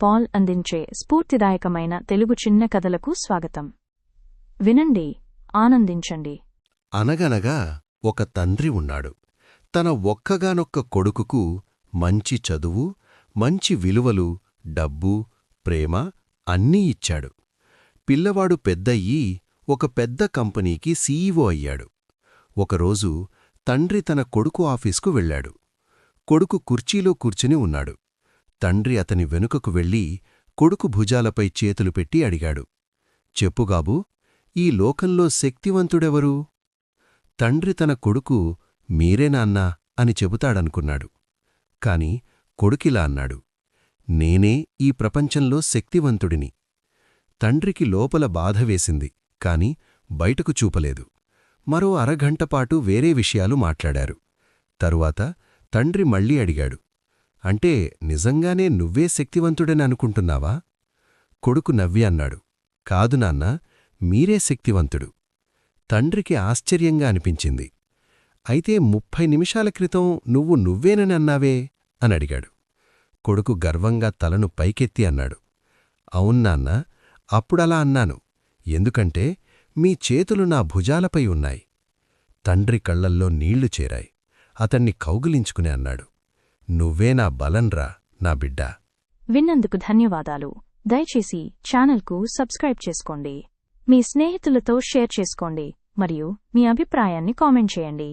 Paul అందించే స్ఫూర్తిదాయకమైన తెలుగు చిన్న కథలకు స్వాగతం. వినండి, ఆనందించండి. అనగనగా ఒక తండ్రి ఉన్నాడు. తన ఒక్కగానొక్క కొడుకుకు మంచి చదువు, మంచి విలువలు, డబ్బు, ప్రేమ అన్నీ ఇచ్చాడు. పిల్లవాడు పెద్దయ్యి ఒక పెద్ద కంపెనీకి సీఈఓ అయ్యాడు. ఒకరోజు తండ్రి తన కొడుకు ఆఫీస్కు వెళ్ళాడు. కొడుకు కుర్చీలో కూర్చుని ఉన్నాడు. తండ్రి అతని వెనుకకు వెళ్ళి కొడుకు భుజాలపై చేతులు పెట్టి అడిగాడు, చెప్పుగాబూ, ఈ లోకంలో శక్తివంతుడెవరు? తండ్రి తన కొడుకు మీరే నాన్నా అని చెబుతాడనుకున్నాడు. కాని కొడుకిలా అన్నాడు, నేనే ఈ ప్రపంచంలో శక్తివంతుడిని. తండ్రికి లోపల బాధ వేసింది, కాని బయటకు చూపలేదు. మరో అరగంటపాటు వేరే విషయాలు మాట్లాడారు. తరువాత తండ్రి మళ్ళీ అడిగాడు, అంటే నిజంగానే నువ్వే శక్తివంతుడని అనుకుంటున్నావా? కొడుకు నవ్వి అన్నాడు, కాదు నాన్నా, మీరే శక్తివంతుడు. తండ్రికి ఆశ్చర్యంగా అనిపించింది. అయితే 30 నిమిషాల క్రితం నువ్వేనని అన్నావే అని అడిగాడు. కొడుకు గర్వంగా తలను పైకెత్తి అన్నాడు, అవున్నాన్నా, అప్పుడలా అన్నాను, ఎందుకంటే మీ చేతులు నా భుజాలపై ఉన్నాయి. తండ్రి కళ్లల్లో నీళ్లు చేరాయి. అతన్ని కౌగిలించుకుని అన్నాడు, నువ్వే నా బలంరా, నా బిడ్డా. విన్నందుకు ధన్యవాదాలు. దయచేసి ఛానల్కు సబ్స్క్రైబ్ చేసుకోండి, మీ స్నేహితులతో షేర్ చేసుకోండి మరియు మీ అభిప్రాయాన్ని కామెంట్ చేయండి.